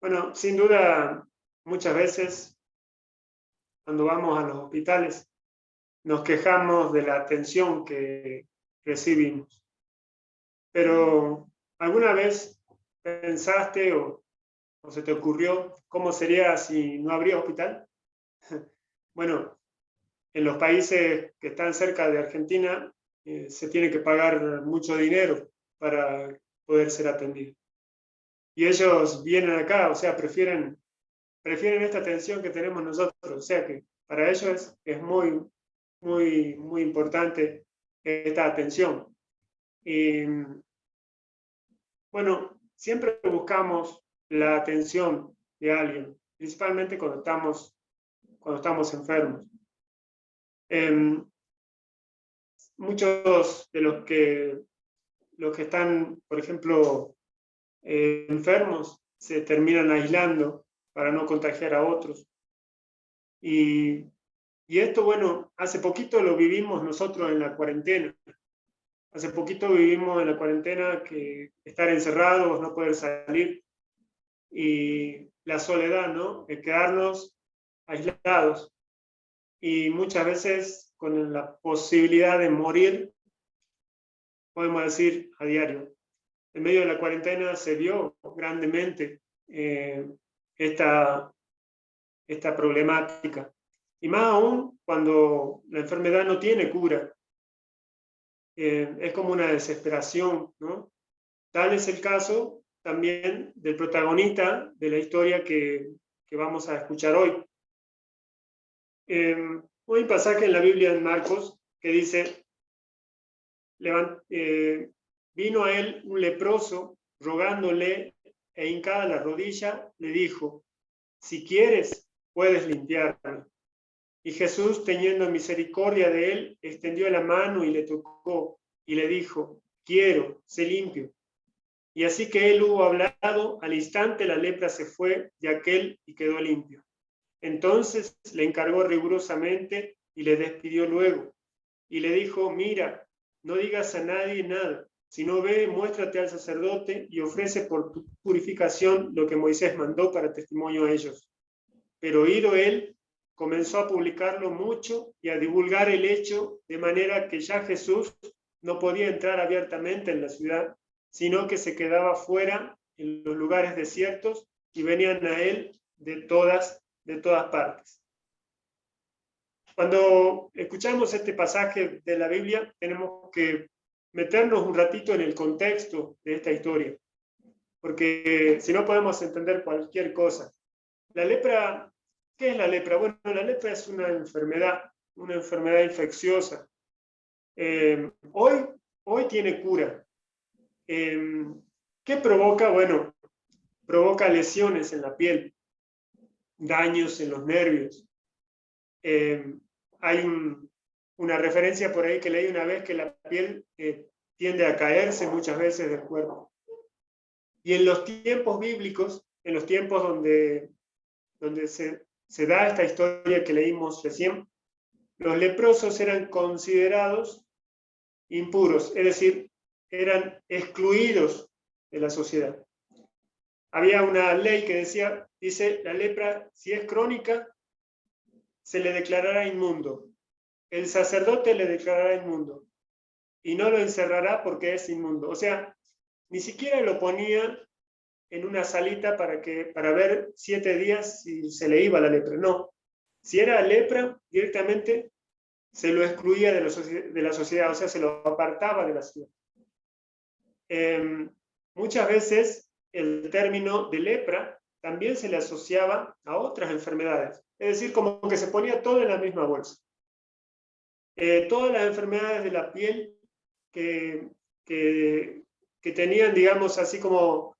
Bueno, sin duda, muchas veces cuando vamos a los hospitales nos quejamos de la atención que recibimos. Pero, ¿alguna vez pensaste o se te ocurrió cómo sería si no habría hospital? Bueno, en los países que están cerca de Argentina se tiene que pagar mucho dinero para poder ser atendido. Y ellos vienen acá, o sea, prefieren esta atención que tenemos nosotros. O sea que para ellos es muy, muy, muy importante esta atención. Y bueno, siempre buscamos la atención de alguien, principalmente cuando estamos enfermos. Eh, Muchos de los que están, por ejemplo, enfermos, se terminan aislando para no contagiar a otros. Y, y esto, bueno, hace poquito lo vivimos nosotros en la cuarentena. Hace poquito vivimos en la cuarentena que estar encerrados, no poder salir y la soledad, ¿no? El quedarnos aislados y muchas veces con la posibilidad de morir, podemos decir, a diario. En medio de la cuarentena se vio grandemente esta, esta problemática. Y más aún cuando la enfermedad no tiene cura. Es como una desesperación, ¿no? Tal es el caso también del protagonista de la historia que vamos a escuchar hoy. Hay un pasaje en la Biblia en Marcos que dice, vino a él un leproso rogándole e hincada la rodilla, le dijo, si quieres, puedes limpiarme. Y Jesús, teniendo misericordia de él, extendió la mano y le tocó y le dijo, quiero, sé limpio. Y así que él hubo hablado, al instante la lepra se fue de aquel y quedó limpio. Entonces le encargó rigurosamente y le despidió luego. Y le dijo, mira, no digas a nadie nada, sino ve, muéstrate al sacerdote y ofrece por tu purificación lo que Moisés mandó para testimonio a ellos. Pero oído él, comenzó a publicarlo mucho y a divulgar el hecho, de manera que ya Jesús no podía entrar abiertamente en la ciudad, sino que se quedaba fuera en los lugares desiertos y venían a él de todas partes. Cuando escuchamos este pasaje de la Biblia, tenemos que meternos un ratito en el contexto de esta historia, porque si no podemos entender cualquier cosa. La lepra, ¿qué es la lepra? Bueno, la lepra es una enfermedad infecciosa. Hoy tiene cura. ¿Qué provoca? Bueno, provoca lesiones en la piel, daños en los nervios. Hay una referencia por ahí que leí una vez que la piel tiende a caerse muchas veces del cuerpo. Y en los tiempos bíblicos, en los tiempos donde se da esta historia que leímos recién, los leprosos eran considerados impuros, es decir, eran excluidos de la sociedad. Había una ley que dice, la lepra, si es crónica, se le declarará inmundo. El sacerdote le declarará inmundo y no lo encerrará porque es inmundo. O sea, ni siquiera lo ponía en una salita para ver 7 días si se le iba la lepra. No. Si era lepra, directamente se lo excluía de la sociedad, o sea, se lo apartaba de la sociedad. Muchas veces el término de lepra también se le asociaba a otras enfermedades. Es decir, como que se ponía todo en la misma bolsa. Todas las enfermedades de la piel que, que tenían, digamos, así como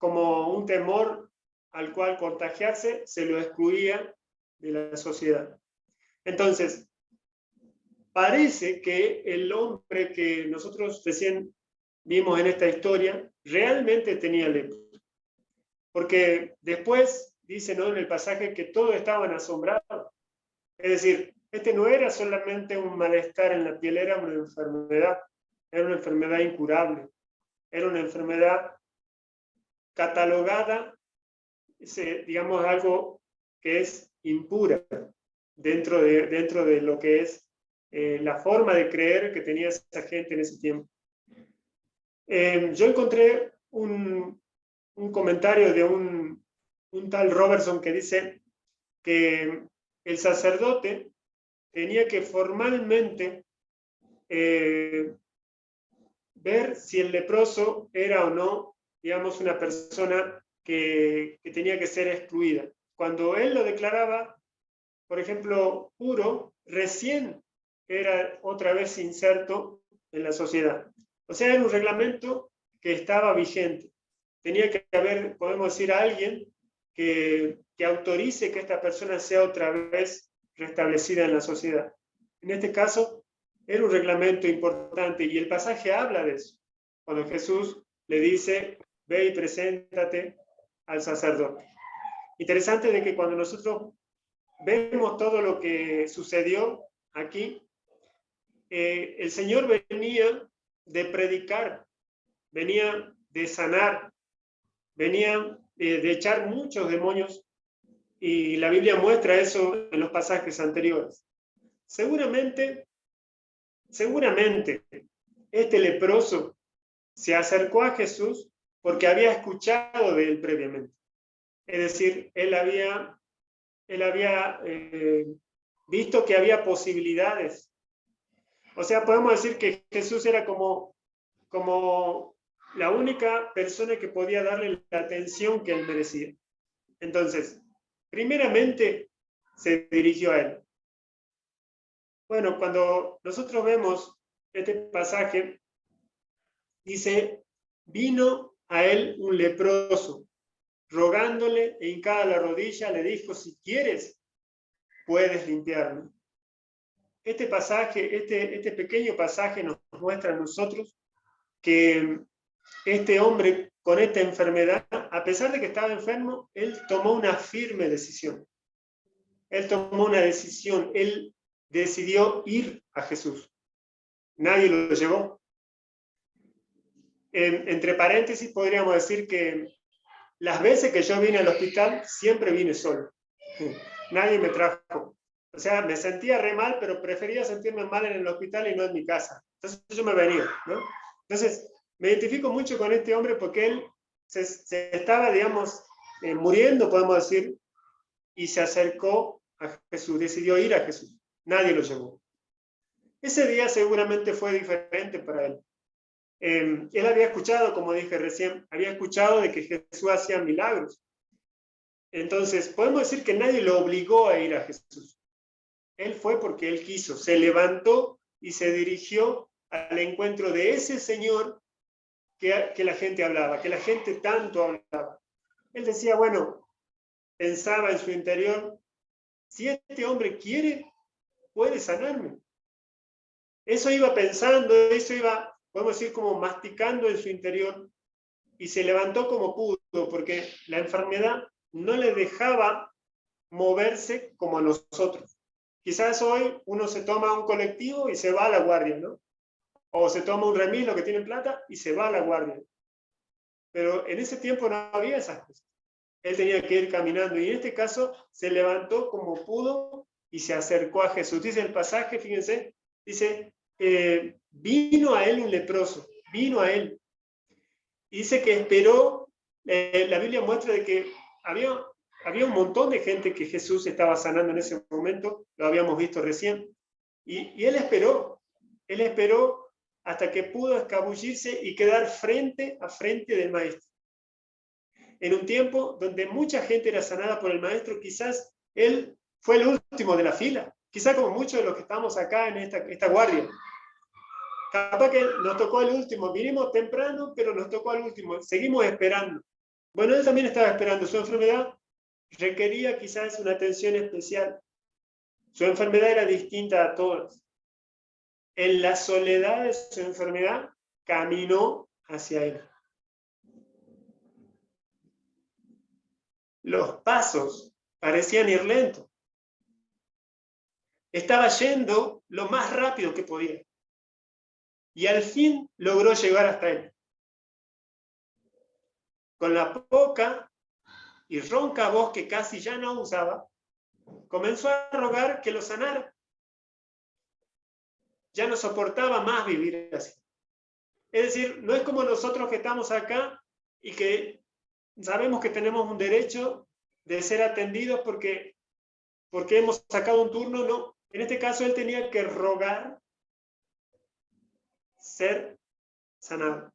un temor al cual contagiarse, se lo excluía de la sociedad. Entonces, parece que el hombre que nosotros recién vimos en esta historia realmente tenía lepra. Porque después dice, ¿no?, en el pasaje que todos estaban asombrados. Es decir, este no era solamente un malestar en la piel, era una enfermedad incurable, era una enfermedad catalogada digamos, algo que es impura dentro de lo que es la forma de creer que tenía esa gente en ese tiempo. Yo encontré un comentario de un tal Robertson que dice que el sacerdote tenía que formalmente ver si el leproso era o no, digamos, una persona que tenía que ser excluida. Cuando él lo declaraba, por ejemplo, puro, recién era otra vez inserto en la sociedad. O sea, era un reglamento que estaba vigente. Tenía que haber, podemos decir, alguien que autorice que esta persona sea otra vez restablecida en la sociedad. En este caso, era un reglamento importante y el pasaje habla de eso. Cuando Jesús le dice, ve y preséntate al sacerdote. Interesante de que cuando nosotros vemos todo lo que sucedió aquí, el Señor venía de predicar, venía de sanar, venía de echar muchos demonios y la Biblia muestra eso en los pasajes anteriores. Seguramente, este leproso se acercó a Jesús porque había escuchado de él previamente. Es decir, él había visto que había posibilidades. O sea, podemos decir que Jesús era como la única persona que podía darle la atención que él merecía. Entonces, primeramente se dirigió a él. Bueno, cuando nosotros vemos este pasaje, dice, vino a él un leproso, rogándole e hincada la rodilla, le dijo, si quieres, puedes limpiarme. Este pasaje, este pequeño pasaje nos muestra a nosotros que este hombre con esta enfermedad, a pesar de que estaba enfermo, él tomó una firme decisión. Él tomó una decisión, él decidió ir a Jesús. Nadie lo llevó. Entre paréntesis, podríamos decir que las veces que yo vine al hospital, siempre vine solo. Nadie me trajo. O sea, me sentía re mal, pero prefería sentirme mal en el hospital y no en mi casa. Entonces yo me venía, ¿no? Entonces, me identifico mucho con este hombre porque él se estaba, digamos, muriendo, podemos decir, y se acercó a Jesús, decidió ir a Jesús. Nadie lo llevó. Ese día seguramente fue diferente para él. Él había escuchado, como dije recién, había escuchado de que Jesús hacía milagros. Entonces, podemos decir que nadie lo obligó a ir a Jesús. Él fue porque él quiso, se levantó y se dirigió al encuentro de ese Señor que la gente hablaba, que la gente tanto hablaba. Él decía, bueno, pensaba en su interior, si este hombre quiere, puede sanarme. Eso iba pensando, eso iba, podemos decir, como masticando en su interior y se levantó como pudo, porque la enfermedad no le dejaba moverse como a nosotros. Quizás hoy uno se toma un colectivo y se va a la guardia, ¿no? O se toma un remis, lo que tiene plata, y se va a la guardia. Pero en ese tiempo no había esas cosas. Él tenía que ir caminando y en este caso se levantó como pudo y se acercó a Jesús. Dice el pasaje, fíjense, dice, vino a él un leproso, vino a él. Y dice que esperó, la Biblia muestra de que había un montón de gente que Jesús estaba sanando en ese momento, lo habíamos visto recién, y él esperó hasta que pudo escabullirse y quedar frente a frente del maestro. En un tiempo donde mucha gente era sanada por el maestro, quizás él fue el último de la fila, quizás como muchos de los que estamos acá en esta guardia. Capaz que nos tocó el último, vinimos temprano, pero nos tocó al último, seguimos esperando. Bueno, él también estaba esperando, su enfermedad requería quizás una atención especial. Su enfermedad era distinta a todas. En la soledad de su enfermedad, caminó hacia él. Los pasos parecían ir lentos. Estaba yendo lo más rápido que podía. Y al fin logró llegar hasta él. Con la poca y ronca voz que casi ya no usaba, comenzó a rogar que lo sanara. Ya no soportaba más vivir así. Es decir, no es como nosotros que estamos acá y que sabemos que tenemos un derecho de ser atendidos porque hemos sacado un turno, no. En este caso él tenía que rogar ser sanado.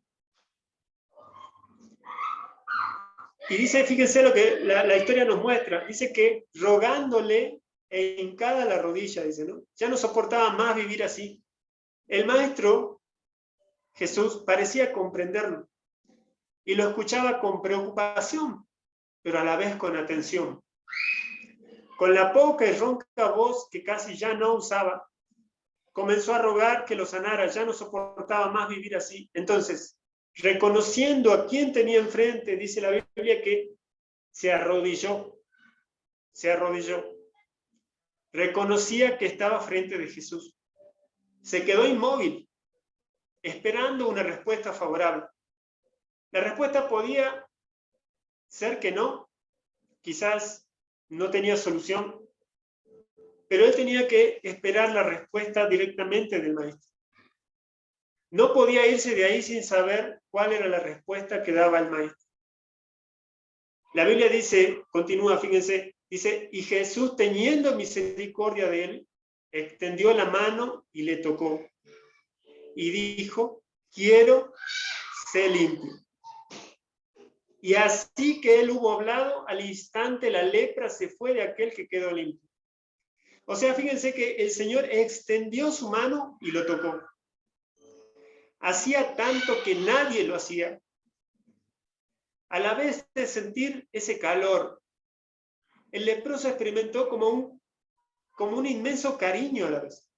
Y dice, fíjense lo que la historia nos muestra, dice que rogándole e hincada la rodilla, dice, ¿no? Ya no soportaba más vivir así. El maestro, Jesús, parecía comprenderlo y lo escuchaba con preocupación, pero a la vez con atención. Con la poca y ronca voz que casi ya no usaba, comenzó a rogar que lo sanara, ya no soportaba más vivir así. Entonces, reconociendo a quién tenía enfrente, dice la Biblia que se arrodilló. Reconocía que estaba frente de Jesús. Se quedó inmóvil, esperando una respuesta favorable. La respuesta podía ser que no, quizás no tenía solución, pero él tenía que esperar la respuesta directamente del maestro. No podía irse de ahí sin saber cuál era la respuesta que daba el maestro. La Biblia dice, continúa, fíjense, dice, y Jesús, teniendo misericordia de él, extendió la mano y le tocó. Y dijo, quiero ser limpio. Y así que él hubo hablado, al instante la lepra se fue de aquel que quedó limpio. O sea, fíjense que el Señor extendió su mano y lo tocó. Hacía tanto que nadie lo hacía. A la vez de sentir ese calor, el leproso experimentó como un inmenso cariño a la vez.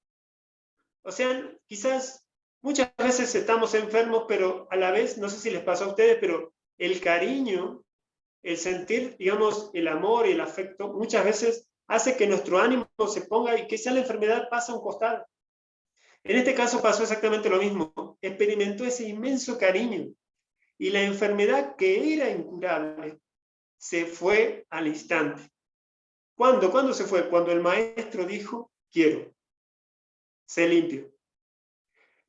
O sea, quizás muchas veces estamos enfermos, pero a la vez, no sé si les pasó a ustedes, pero el cariño, el sentir, digamos, el amor y el afecto, muchas veces hace que nuestro ánimo se ponga y que sea la enfermedad pasa a un costado. En este caso pasó exactamente lo mismo. Experimentó ese inmenso cariño y la enfermedad que era incurable se fue al instante. ¿Cuándo? ¿Cuándo se fue? Cuando el maestro dijo, quiero, sé limpio.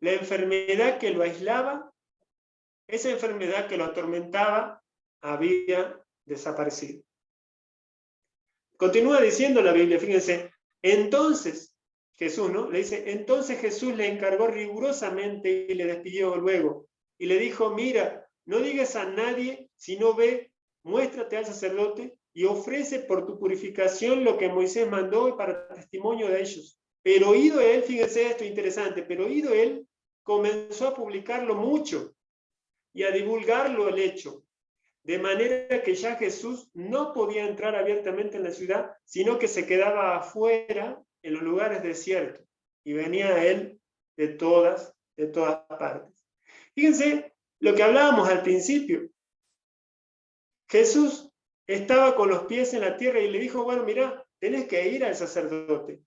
La enfermedad que lo aislaba, esa enfermedad que lo atormentaba, había desaparecido. Continúa diciendo la Biblia, fíjense, entonces Jesús, ¿no? Le dice, entonces Jesús le encargó rigurosamente y le despidió luego. Y le dijo, mira, no digas a nadie, sino ve, muéstrate al sacerdote y ofrece por tu purificación lo que Moisés mandó para testimonio de ellos. Pero oído él, fíjense esto interesante, pero oído él, comenzó a publicarlo mucho y a divulgarlo el hecho. De manera que ya Jesús no podía entrar abiertamente en la ciudad, sino que se quedaba afuera en los lugares desiertos y venía a él de todas partes. Fíjense lo que hablábamos al principio. Jesús estaba con los pies en la tierra y le dijo, bueno, mira, tenés que ir al sacerdote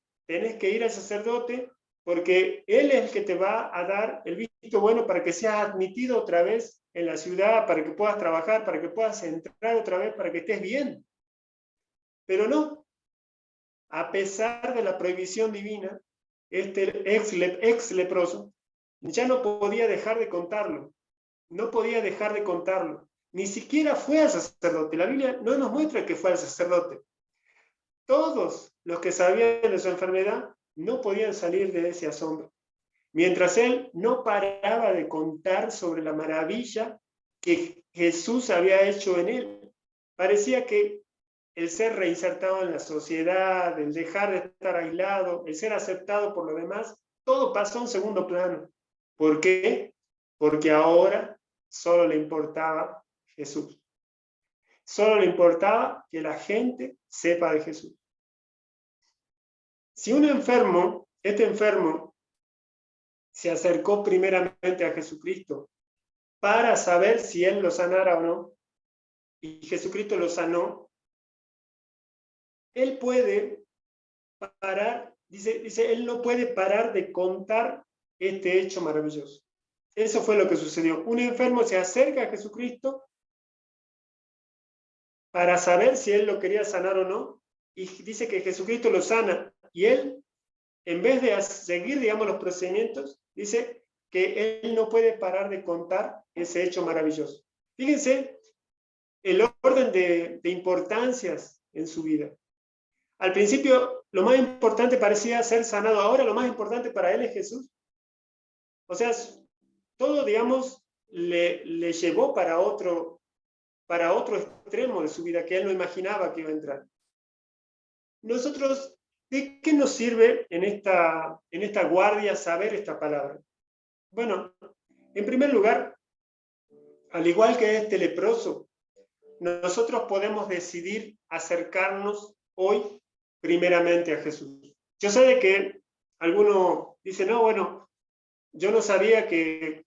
porque él es el que te va a dar el visto bueno para que seas admitido otra vez en la ciudad, para que puedas trabajar, para que puedas entrar otra vez, para que estés bien. Pero no, a pesar de la prohibición divina, este ex leproso ya no podía dejar de contarlo, ni siquiera fue al sacerdote. La Biblia no nos muestra que fue al sacerdote. Todos los que sabían de su enfermedad no podían salir de ese asombro, mientras él no paraba de contar sobre la maravilla que Jesús había hecho en él. Parecía que el ser reinsertado en la sociedad, el dejar de estar aislado, el ser aceptado por los demás, todo pasó a un segundo plano. ¿Por qué? Porque ahora solo le importaba Jesús. Solo le importaba que la gente sepa de Jesús. Si un enfermo, este enfermo, se acercó primeramente a Jesucristo para saber si él lo sanara o no, y Jesucristo lo sanó, él puede parar, dice, él no puede parar de contar este hecho maravilloso. Eso fue lo que sucedió. Un enfermo se acerca a Jesucristo para saber si él lo quería sanar o no, y dice que Jesucristo lo sana, y él, en vez de seguir, digamos, los procedimientos, dice que él no puede parar de contar ese hecho maravilloso. Fíjense el orden de importancias en su vida. Al principio, lo más importante parecía ser sanado. Ahora lo más importante para él es Jesús. O sea, todo, digamos, le llevó para otro extremo de su vida que él no imaginaba que iba a entrar. Nosotros, ¿de qué nos sirve en esta guardia saber esta palabra? Bueno, en primer lugar, al igual que este leproso, nosotros podemos decidir acercarnos hoy primeramente a Jesús. Yo sé de que alguno dice, no, bueno, yo no sabía que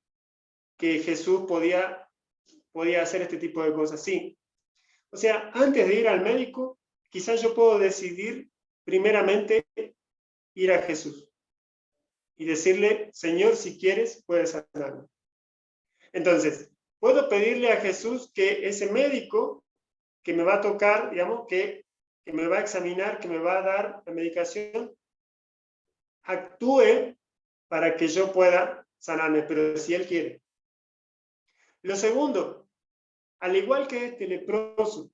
Jesús podía hacer este tipo de cosas. Sí. O sea, antes de ir al médico, quizás yo puedo decidir primeramente ir a Jesús y decirle, Señor, si quieres, puedes sanarme. Entonces, puedo pedirle a Jesús que ese médico que me va a tocar, digamos, que me va a examinar, que me va a dar la medicación, actúe para que yo pueda sanarme, pero si él quiere. Lo segundo, al igual que este leproso,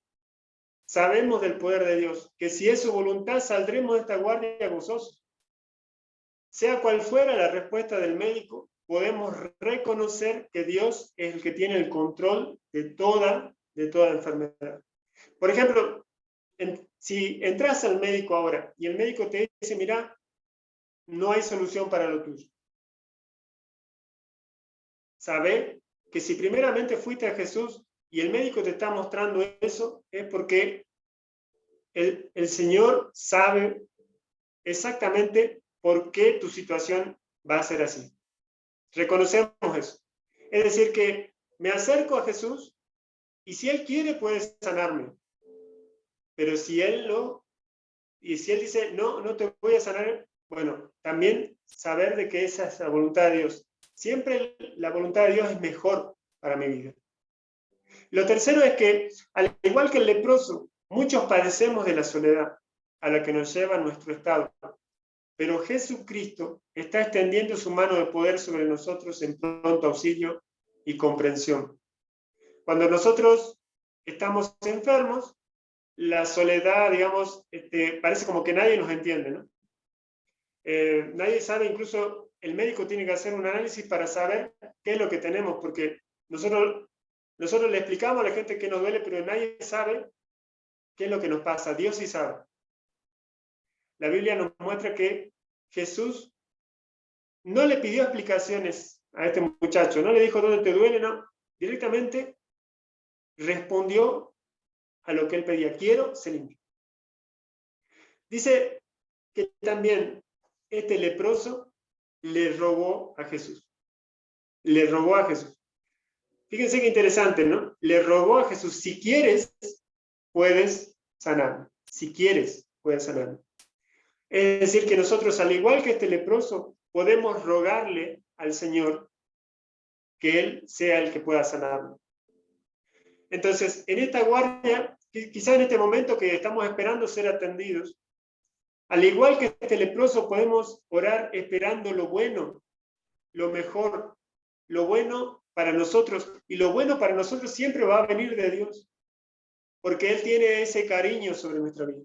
sabemos del poder de Dios, que si es su voluntad saldremos de esta guardia gozosos. Sea cual fuera la respuesta del médico, podemos reconocer que Dios es el que tiene el control de toda enfermedad. Por ejemplo, si entras al médico ahora y el médico te dice, mira, no hay solución para lo tuyo. Sabe que si primeramente fuiste a Jesús y el médico te está mostrando eso, es porque el Señor sabe exactamente por qué tu situación va a ser así. Reconocemos eso. Es decir, que me acerco a Jesús y si Él quiere puede sanarme. Pero si Él dice, no, no te voy a sanar, bueno, también saber de que esa es la voluntad de Dios. Siempre la voluntad de Dios es mejor para mi vida. Lo tercero es que, al igual que el leproso, muchos padecemos de la soledad a la que nos lleva nuestro estado. Pero Jesucristo está extendiendo su mano de poder sobre nosotros en pronto auxilio y comprensión. Cuando nosotros estamos enfermos, la soledad, digamos, parece como que nadie nos entiende, ¿no? Nadie sabe, incluso el médico tiene que hacer un análisis para saber qué es lo que tenemos, porque nosotros le explicamos a la gente qué nos duele, pero nadie sabe qué es lo que nos pasa. Dios sí sabe. La Biblia nos muestra que Jesús no le pidió explicaciones a este muchacho, no le dijo dónde te duele, no. Directamente respondió a lo que él pedía. Quiero ser limpio. Dice que también este leproso le rogó a Jesús. Le rogó a Jesús. Fíjense qué interesante, ¿no? Le rogó a Jesús, si quieres, puedes sanarme. Si quieres, puedes sanarme. Es decir, que nosotros, al igual que este leproso, podemos rogarle al Señor que Él sea el que pueda sanarnos. Entonces, en esta guardia, quizás en este momento que estamos esperando ser atendidos, al igual que este leproso, podemos orar esperando lo bueno, lo mejor, lo bueno para nosotros. Y lo bueno para nosotros siempre va a venir de Dios, porque Él tiene ese cariño sobre nuestra vida,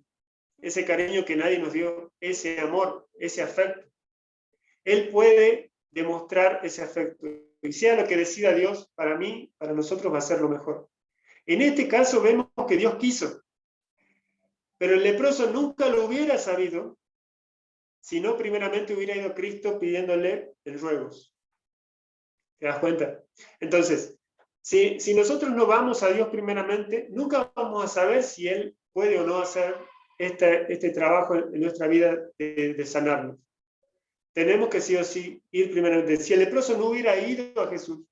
ese cariño que nadie nos dio, ese amor, ese afecto. Él puede demostrar ese afecto. Y sea lo que decida Dios, para mí, para nosotros va a ser lo mejor. En este caso vemos que Dios quiso. Pero el leproso nunca lo hubiera sabido si no primeramente hubiera ido a Cristo pidiéndole el ruegos. ¿Te das cuenta? Entonces, si nosotros no vamos a Dios primeramente, nunca vamos a saber si Él puede o no hacer este trabajo en nuestra vida de sanarnos. Tenemos que sí o sí ir primeramente. Si el leproso no hubiera ido a Jesús,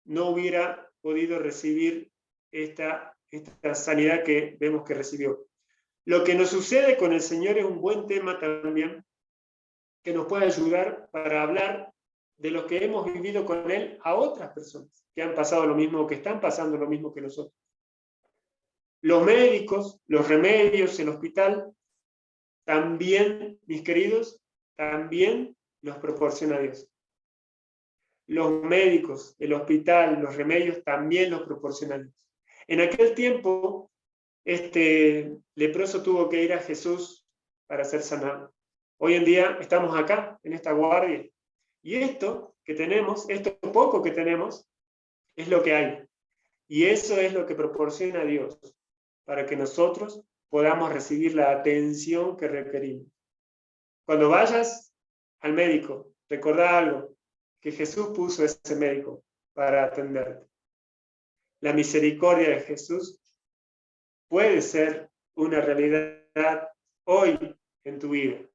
no hubiera podido recibir esta sanidad que vemos que recibió. Lo que nos sucede con el Señor es un buen tema también, que nos puede ayudar para hablar de lo que hemos vivido con Él a otras personas que han pasado lo mismo o que están pasando lo mismo que nosotros. Los médicos, los remedios, el hospital, también, mis queridos, también los proporciona Dios. Los médicos, el hospital, los remedios también los proporciona Dios. En aquel tiempo, este leproso tuvo que ir a Jesús para ser sanado. Hoy en día estamos acá, en esta guardia. Y esto que tenemos, esto poco que tenemos, es lo que hay. Y eso es lo que proporciona Dios, para que nosotros podamos recibir la atención que requerimos. Cuando vayas al médico, recordá algo, que Jesús puso ese médico para atenderte. La misericordia de Jesús puede ser una realidad hoy en tu vida.